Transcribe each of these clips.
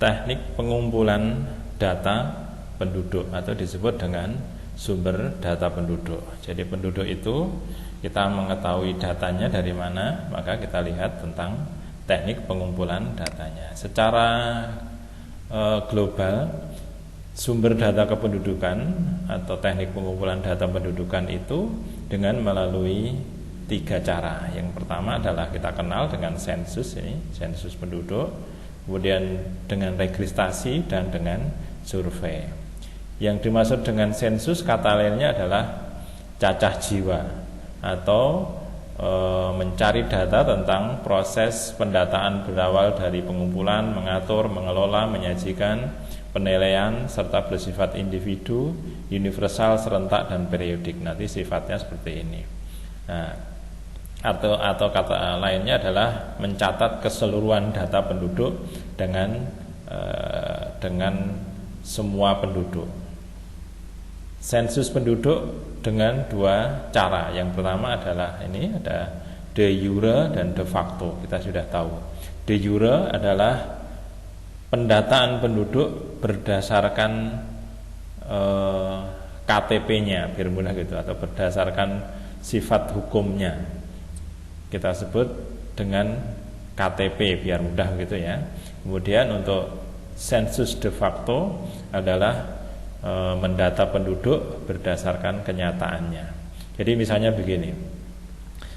teknik pengumpulan data penduduk atau disebut dengan sumber data penduduk. Jadi penduduk itu kita mengetahui datanya dari mana, maka kita lihat tentang teknik pengumpulan datanya. Secara global, sumber data kependudukan atau teknik pengumpulan data pendudukan itu dengan melalui 3 cara. Yang pertama adalah kita kenal dengan sensus, ini sensus penduduk, kemudian dengan registrasi dan dengan survei. Yang dimaksud dengan sensus kata lainnya adalah cacah jiwa atau mencari data tentang proses pendataan berawal dari pengumpulan, mengatur, mengelola, menyajikan, penilaian serta bersifat individu, universal, serentak dan periodik. Nanti sifatnya seperti ini. Nah, atau kata lainnya adalah mencatat keseluruhan data penduduk dengan semua penduduk. Sensus penduduk dengan 2 cara. Yang pertama adalah ini ada de jure dan de facto. Kita sudah tahu. De jure adalah pendataan penduduk berdasarkan KTP-nya, biar mudah gitu, atau berdasarkan sifat hukumnya. Kita sebut dengan KTP biar mudah gitu ya. Kemudian untuk sensus de facto adalah mendata penduduk berdasarkan kenyataannya. Jadi misalnya begini,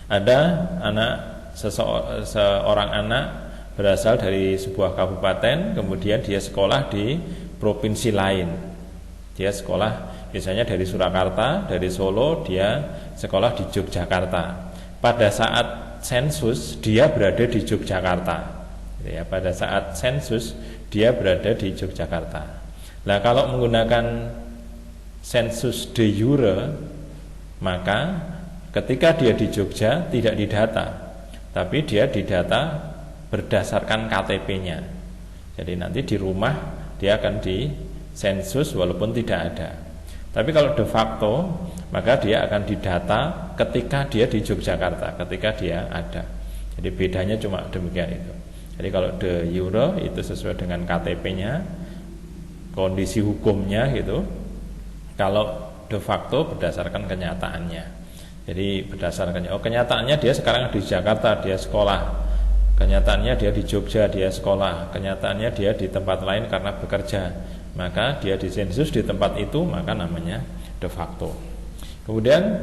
ada seorang anak berasal dari sebuah kabupaten, kemudian dia sekolah di provinsi lain. Dia sekolah misalnya dari Surakarta, dari Solo, dia sekolah di Yogyakarta. Pada saat sensus dia berada di Yogyakarta. Ya, pada saat sensus dia berada di Yogyakarta. Nah, kalau menggunakan sensus de jure, maka ketika dia di Jogja tidak didata, tapi dia didata berdasarkan KTP-nya. Jadi nanti di rumah dia akan disensus walaupun tidak ada. Tapi kalau de facto, maka dia akan didata ketika dia di Yogyakarta, ketika dia ada. Jadi bedanya cuma demikian itu. Jadi kalau de jure itu sesuai dengan KTP-nya, kondisi hukumnya gitu. Kalau de facto berdasarkan kenyataannya. Jadi berdasarkan kenyataannya dia sekarang di Jakarta, dia sekolah. Kenyataannya dia di Jogja, dia sekolah. Kenyataannya dia di tempat lain karena bekerja. Maka dia disensus di tempat itu, maka namanya de facto. Kemudian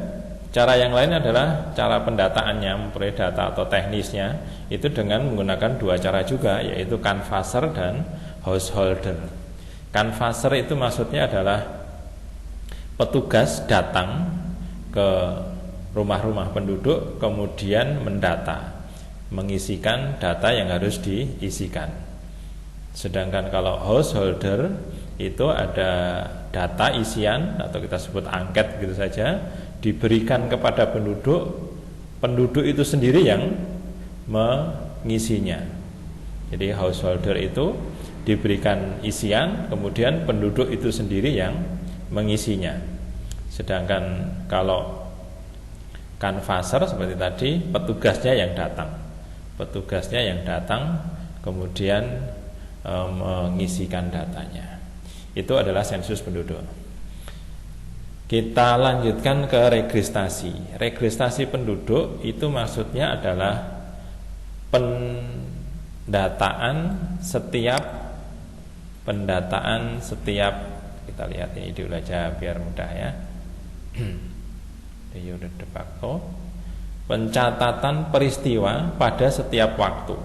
cara yang lain adalah cara pendataannya, memperoleh data atau teknisnya itu dengan menggunakan 2 cara juga, yaitu canvasser dan householder. Canvasser itu maksudnya adalah petugas datang ke rumah-rumah penduduk kemudian mendata, mengisikan data yang harus diisikan. Sedangkan kalau householder itu ada data isian atau kita sebut angket gitu saja, diberikan kepada penduduk, penduduk itu sendiri yang mengisinya. Jadi householder itu diberikan isian, kemudian penduduk itu sendiri yang mengisinya. Sedangkan kalau canvasser seperti tadi, petugasnya yang datang, kemudian mengisikan datanya. Itu adalah sensus penduduk. Kita lanjutkan ke registrasi. Registrasi penduduk itu maksudnya adalah pendataan setiap kita lihat ini dulu aja biar mudah ya. De facto pencatatan peristiwa pada setiap waktu.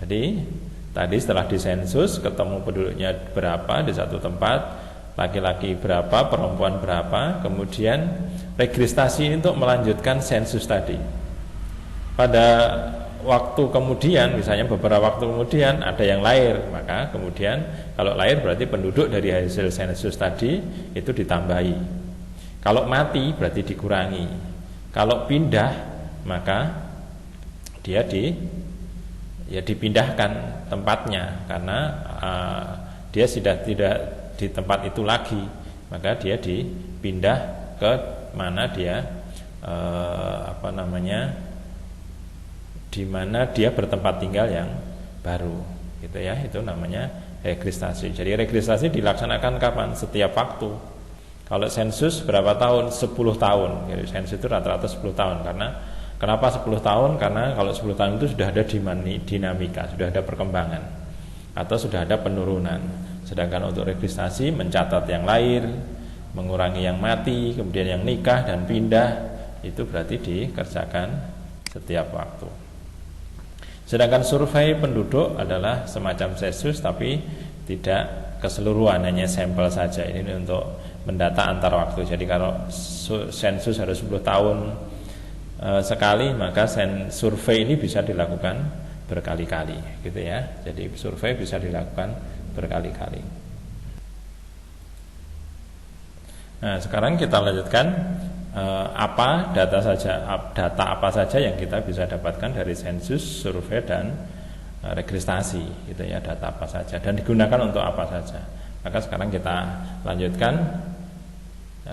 Jadi tadi setelah disensus ketemu penduduknya berapa di satu tempat, laki-laki berapa, perempuan berapa, kemudian registrasi untuk melanjutkan sensus tadi. Pada waktu kemudian, misalnya beberapa waktu kemudian ada yang lahir, maka kemudian kalau lahir berarti penduduk dari hasil sensus tadi itu ditambahi. Kalau mati berarti dikurangi. Kalau pindah maka dia dipindahkan tempatnya karena dia sudah tidak di tempat itu lagi, maka dia dipindah ke mana dia di mana dia bertempat tinggal yang baru, gitu ya. Itu namanya registrasi. Jadi registrasi dilaksanakan kapan? Setiap waktu. Kalau sensus berapa tahun? 10 tahun. Jadi sensus itu rata-rata 10 tahun. Karena kenapa 10 tahun? Karena kalau 10 tahun itu sudah ada dinamika, sudah ada perkembangan atau sudah ada penurunan. Sedangkan untuk registrasi mencatat yang lahir, mengurangi yang mati, kemudian yang nikah dan pindah, itu berarti dikerjakan setiap waktu. Sedangkan survei penduduk adalah semacam sensus tapi tidak keseluruhan, hanya sampel saja. Ini untuk mendata antar waktu. Jadi kalau sensus harus 10 tahun sekali, maka survei ini bisa dilakukan berkali-kali gitu ya. Jadi survei bisa dilakukan berkali-kali. Nah, sekarang kita lanjutkan data apa saja yang kita bisa dapatkan dari sensus, survei dan registrasi gitu ya, data apa saja dan digunakan untuk apa saja. Maka sekarang kita lanjutkan,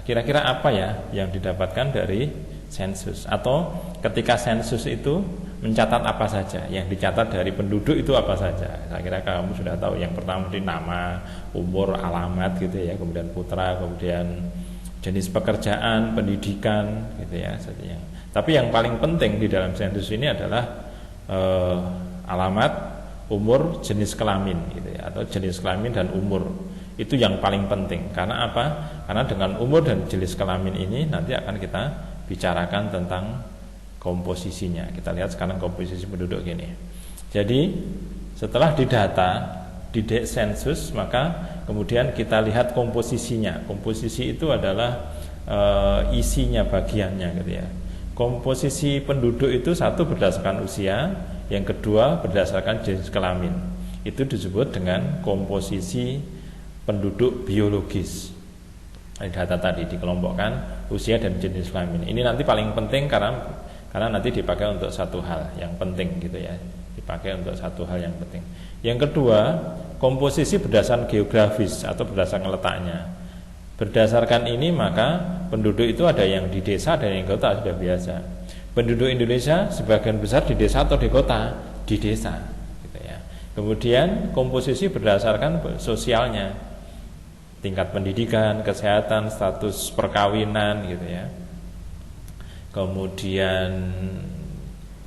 kira-kira apa ya yang didapatkan dari sensus, atau ketika sensus itu mencatat apa saja, yang dicatat dari penduduk itu apa saja. Saya kira kamu sudah tahu, yang pertama di nama, umur, alamat gitu ya, kemudian putra, kemudian jenis pekerjaan, pendidikan gitu ya. Tapi yang paling penting di dalam sensus ini adalah alamat, umur, jenis kelamin gitu ya, atau jenis kelamin dan umur. Itu yang paling penting. Karena apa? Karena dengan umur dan jenis kelamin ini nanti akan kita bicarakan tentang komposisinya. Kita lihat sekarang komposisi penduduk gini. Jadi setelah didata, di sensus, maka kemudian kita lihat komposisinya. Komposisi itu adalah isinya, bagiannya gitu ya. Komposisi penduduk itu satu berdasarkan usia, yang kedua berdasarkan jenis kelamin. Itu disebut dengan komposisi penduduk biologis. Data tadi dikelompokkan usia dan jenis kelamin. Ini nanti paling penting karena nanti dipakai untuk satu hal yang penting gitu ya. Dipakai untuk satu hal yang penting. Yang kedua, komposisi berdasarkan geografis atau berdasarkan letaknya. Berdasarkan ini maka penduduk itu ada yang di desa, ada yang di kota, sudah biasa. Penduduk Indonesia sebagian besar di desa atau di kota? Di desa gitu ya. Kemudian komposisi berdasarkan sosialnya, tingkat pendidikan, kesehatan, status perkawinan gitu ya. Kemudian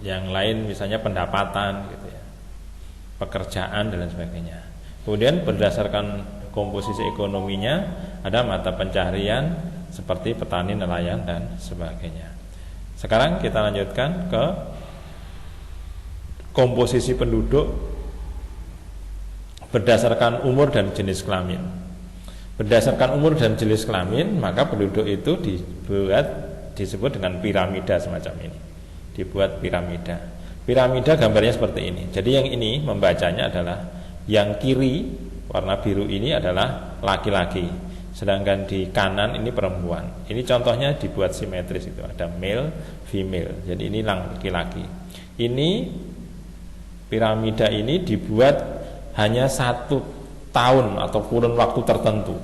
yang lain misalnya pendapatan gitu ya, pekerjaan dan lain sebagainya. Kemudian berdasarkan komposisi ekonominya ada mata pencaharian seperti petani, nelayan dan sebagainya. Sekarang kita lanjutkan ke komposisi penduduk berdasarkan umur dan jenis kelamin. Berdasarkan umur dan jenis kelamin, maka penduduk itu disebut dengan piramida semacam ini. Dibuat piramida. Piramida gambarnya seperti ini. Jadi yang ini membacanya adalah yang kiri warna biru ini adalah laki-laki, sedangkan di kanan ini perempuan. Ini contohnya dibuat simetris, itu ada male, female. Jadi ini laki-laki. Ini piramida ini dibuat hanya 1 tahun atau kurun waktu tertentu.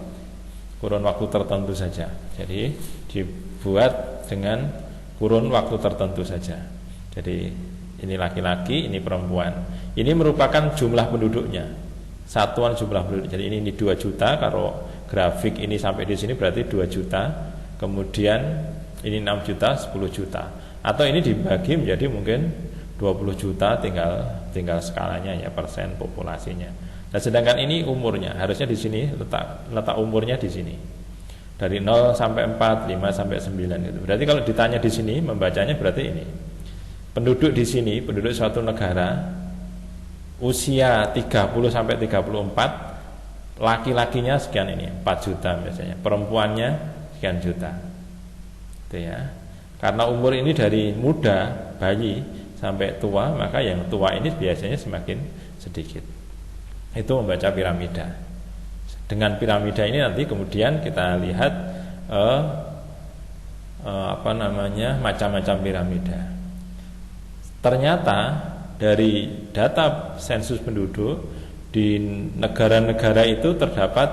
Kurun waktu tertentu saja. Jadi dibuat dengan kurun waktu tertentu saja. Jadi ini laki-laki, ini perempuan. Ini merupakan jumlah penduduknya, satuan jumlah penduduk. Jadi ini 2 juta. Kalau grafik ini sampai di sini berarti 2 juta. Kemudian ini 6 juta, 10 juta. Atau ini dibagi menjadi mungkin 20 juta, tinggal skalanya ya, persen populasinya. Nah, sedangkan ini umurnya, harusnya di sini letak umurnya di sini. Dari 0 sampai 4, 5 sampai 9 gitu. Berarti kalau ditanya di sini membacanya berarti ini. Penduduk di sini, penduduk suatu negara usia 30 sampai 34, laki-lakinya sekian ini, 4 juta biasanya. Perempuannya sekian juta. Itu ya. Karena umur ini dari muda, bayi sampai tua, maka yang tua ini biasanya semakin sedikit. Itu membaca piramida. Dengan piramida ini nanti kemudian kita lihat macam-macam piramida. Ternyata dari data sensus penduduk di negara-negara itu terdapat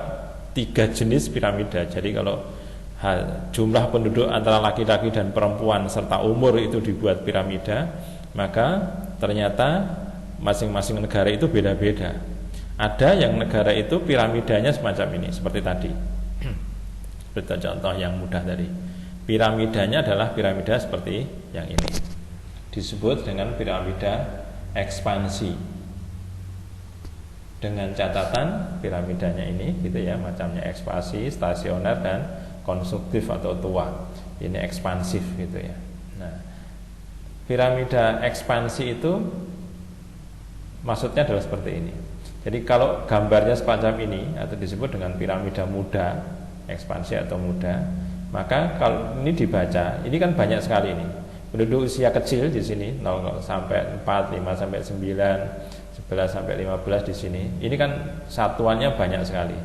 3 jenis piramida. Jadi kalau jumlah penduduk antara laki-laki dan perempuan serta umur itu dibuat piramida, maka ternyata masing-masing negara itu beda-beda. Ada yang negara itu piramidanya semacam ini, seperti tadi. Seperti contoh yang mudah tadi. Piramidanya adalah piramida seperti yang ini. Disebut dengan piramida ekspansi. Dengan catatan piramidanya ini gitu ya, macamnya ekspansi, stasioner dan konstruktif atau tua. Ini ekspansif gitu ya. Nah, piramida ekspansi itu maksudnya adalah seperti ini. Jadi kalau gambarnya semacam ini atau disebut dengan piramida muda, ekspansi atau muda, maka kalau ini dibaca, ini kan banyak sekali ini. Penduduk usia kecil di sini 0 sampai 4, 5 sampai 9, 11 sampai 15 di sini. Ini kan satuannya banyak sekali.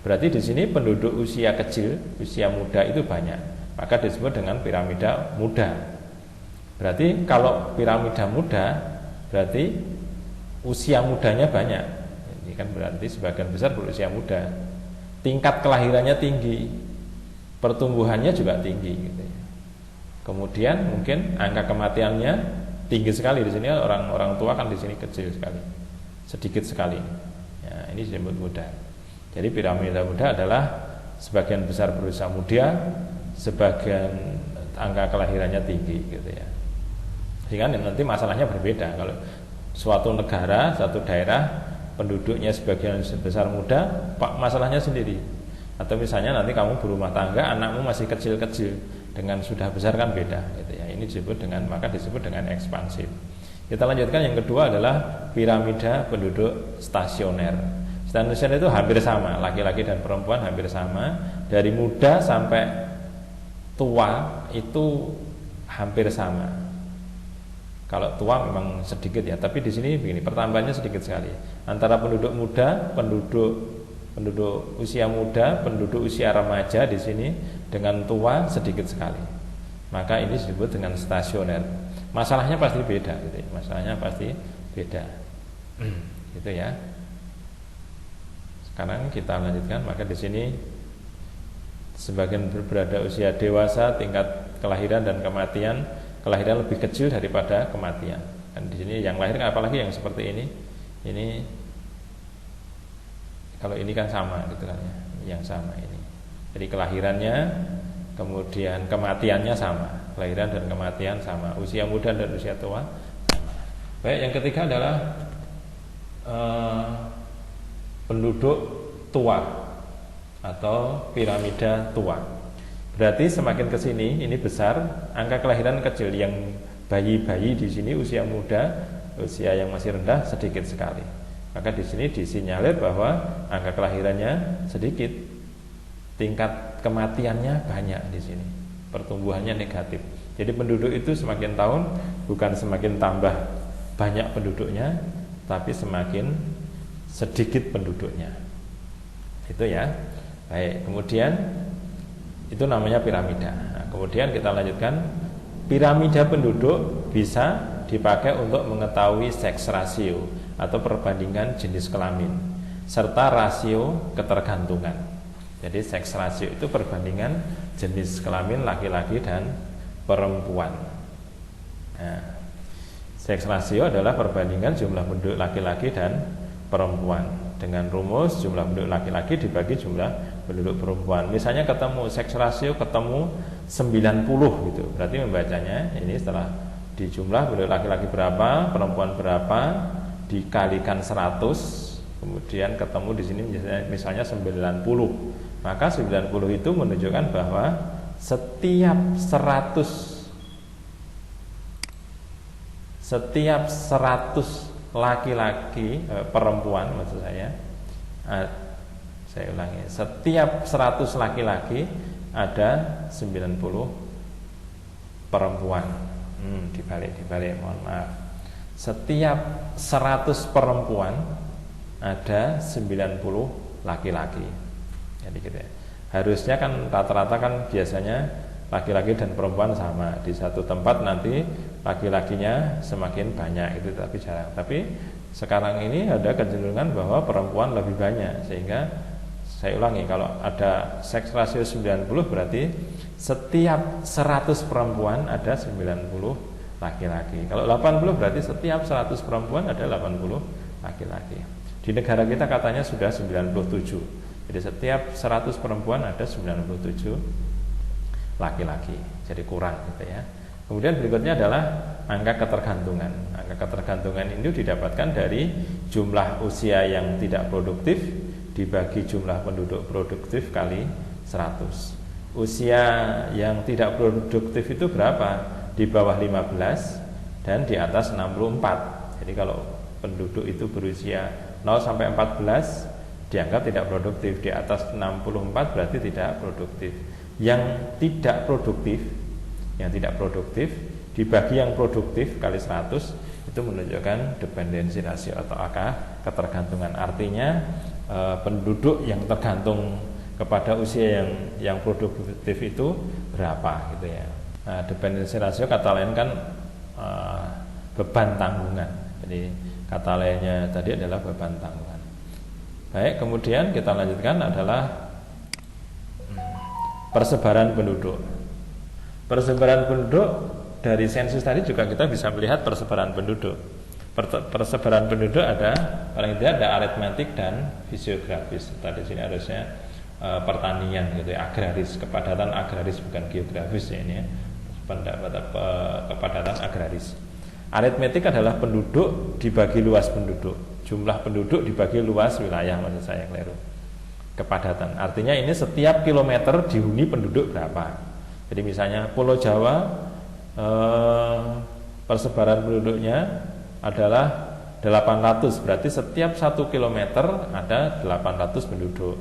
Berarti di sini penduduk usia kecil, usia muda itu banyak. Maka disebut dengan piramida muda. Berarti kalau piramida muda berarti usia mudanya banyak. Ini kan berarti sebagian besar berusia muda. Tingkat kelahirannya tinggi, pertumbuhannya juga tinggi gitu ya. Kemudian mungkin angka kematiannya tinggi sekali di sini, orang tua kan di sini kecil sekali, sedikit sekali. Ya, ini disebut muda. Jadi piramida muda adalah sebagian besar berusia muda, sebagian angka kelahirannya tinggi gitu ya. Sehingga nanti masalahnya berbeda. Kalau suatu negara, satu daerah penduduknya sebagian besar muda, masalahnya sendiri. Atau misalnya nanti kamu berumah tangga, anakmu masih kecil-kecil, dengan sudah besar kan beda gitu ya. Ini disebut dengan ekspansif. Kita lanjutkan, yang kedua adalah piramida penduduk stasioner. Stasioner itu hampir sama, laki-laki dan perempuan hampir sama, dari muda sampai tua itu hampir sama. Kalau tua memang sedikit ya, tapi di sini begini, pertambahannya sedikit sekali. Antara penduduk muda, penduduk usia muda, penduduk usia remaja di sini dengan tua sedikit sekali. Maka ini disebut dengan stasioner. Masalahnya pasti beda gitu ya. Masalahnya pasti beda. Gitu ya. Sekarang kita lanjutkan, maka di sini sebagian berada usia dewasa, tingkat kelahiran dan kematian, kelahiran lebih kecil daripada kematian. Dan di sini yang lahir apalagi yang seperti ini kalau ini kan sama gitu kan ya, yang sama ini. Jadi kelahirannya kemudian kematiannya sama, kelahiran dan kematian sama, usia muda dan usia tua sama. Baik, yang ketiga adalah penduduk tua atau piramida tua. Berarti semakin ke sini ini besar, angka kelahiran kecil, yang bayi-bayi di sini usia muda, usia yang masih rendah sedikit sekali. Maka di sini disinyalir bahwa angka kelahirannya sedikit, tingkat kematiannya banyak di sini, pertumbuhannya negatif. Jadi penduduk itu semakin tahun bukan semakin tambah banyak penduduknya, tapi semakin sedikit penduduknya. Itu ya. Baik, kemudian itu namanya piramida. Nah, kemudian kita lanjutkan, piramida penduduk bisa dipakai untuk mengetahui seks rasio atau perbandingan jenis kelamin serta rasio ketergantungan. Jadi seks rasio itu perbandingan jenis kelamin laki-laki dan perempuan. Nah, seks rasio adalah perbandingan jumlah penduduk laki-laki dan perempuan dengan rumus jumlah penduduk laki-laki dibagi jumlah penduduk perempuan. Misalnya ketemu seks rasio ketemu 90 gitu. Berarti membacanya ini setelah dijumlah penduduk laki-laki berapa, perempuan berapa, dikalikan 100, kemudian ketemu di sini misalnya 90. Maka 90 itu menunjukkan bahwa setiap 100 laki-laki perempuan maksud saya ulangi, setiap 100 laki-laki ada 90 perempuan. Dibalik, mohon maaf. Setiap 100 perempuan ada 90 laki-laki. Jadi gitu ya. Harusnya kan rata-rata kan biasanya laki-laki dan perempuan sama. Di satu tempat nanti laki-lakinya semakin banyak itu, tapi jarang. Tapi sekarang ini ada kecenderungan bahwa perempuan lebih banyak, sehingga saya ulangi, kalau ada seks rasio 90 berarti setiap 100 perempuan ada 90 laki-laki. Kalau 80 berarti setiap 100 perempuan ada 80 laki-laki. Di negara kita katanya sudah 97. Jadi setiap 100 perempuan ada 97 laki-laki. Jadi kurang gitu ya. Kemudian berikutnya adalah angka ketergantungan. Angka ketergantungan ini didapatkan dari jumlah usia yang tidak produktif dibagi jumlah penduduk produktif kali 100. Usia yang tidak produktif itu berapa? Di bawah 15 dan di atas 64. Jadi kalau penduduk itu berusia 0 sampai 14 dianggap tidak produktif, di atas 64 berarti tidak produktif. Yang tidak produktif dibagi yang produktif kali 100 itu menunjukkan dependensi rasio atau angka ketergantungan. Artinya penduduk yang tergantung kepada usia yang produktif itu berapa gitu ya. Nah, dependensi rasio kata lain kan beban tanggungan. Jadi kata lainnya tadi adalah beban tanggungan. Baik, kemudian kita lanjutkan adalah persebaran penduduk. Persebaran penduduk dari sensus tadi juga kita bisa melihat persebaran penduduk. Persebaran penduduk ada paling tidak ada aritmetik dan fisiografis. Tadi sini harusnya pertanian gitu ya, agraris, kepadatan agraris bukan geografis ya ini ya. Kepadatan agraris. Aritmetik adalah penduduk dibagi luas penduduk. Jumlah penduduk dibagi luas wilayah, maksud saya keliru. Kepadatan artinya ini setiap kilometer dihuni penduduk berapa. Jadi misalnya Pulau Jawa persebaran penduduknya adalah 800, berarti setiap 1 kilometer ada 800 penduduk.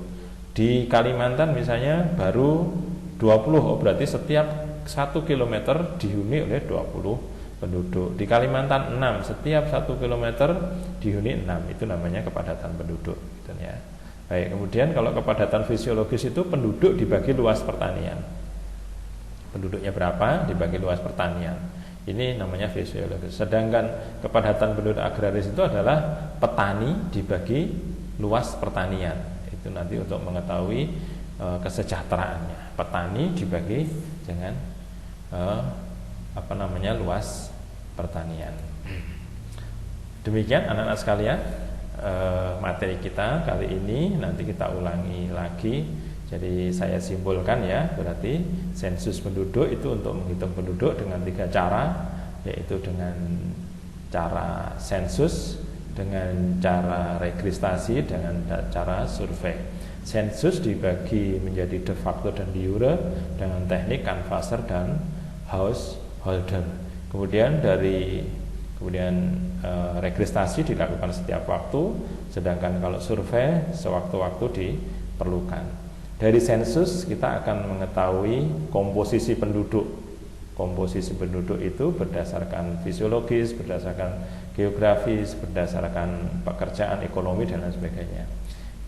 Di Kalimantan misalnya baru 20, berarti setiap 1 kilometer dihuni oleh 20 penduduk. Di Kalimantan 6, setiap 1 kilometer dihuni 6, itu namanya kepadatan penduduk gitu ya. Baik, kemudian kalau kepadatan fisiologis itu penduduk dibagi luas pertanian. Penduduknya berapa dibagi luas pertanian. Ini namanya fisiologis. Sedangkan kepadatan penduduk agraris itu adalah petani dibagi luas pertanian. Itu nanti untuk mengetahui kesejahteraannya. Petani dibagi dengan luas pertanian. Demikian anak-anak sekalian, materi kita kali ini nanti kita ulangi lagi. Jadi saya simpulkan ya, berarti sensus penduduk itu untuk menghitung penduduk dengan 3 cara, yaitu dengan cara sensus, dengan cara registrasi, dengan cara survei. Sensus dibagi menjadi de facto dan de jure dengan teknik canvasser dan householder. Kemudian registrasi dilakukan setiap waktu, sedangkan kalau survei sewaktu-waktu diperlukan. Dari sensus kita akan mengetahui komposisi penduduk. Komposisi penduduk itu berdasarkan fisiologis, berdasarkan geografis, berdasarkan pekerjaan, ekonomi dan lain sebagainya.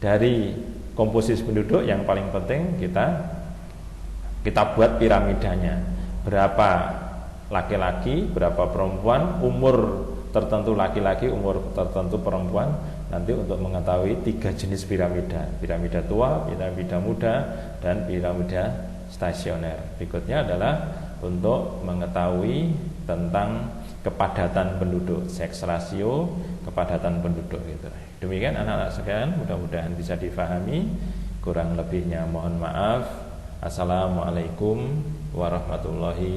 Dari komposisi penduduk yang paling penting kita buat piramidanya. Berapa laki-laki, berapa perempuan, umur tertentu laki-laki, umur tertentu perempuan. Nanti untuk mengetahui 3 jenis piramida: piramida tua, piramida muda, dan piramida stasioner. Berikutnya adalah untuk mengetahui tentang kepadatan penduduk, seks rasio, kepadatan penduduk gitu. Demikian anak-anak sekalian, mudah-mudahan bisa difahami. Kurang lebihnya mohon maaf. Assalamualaikum warahmatullahi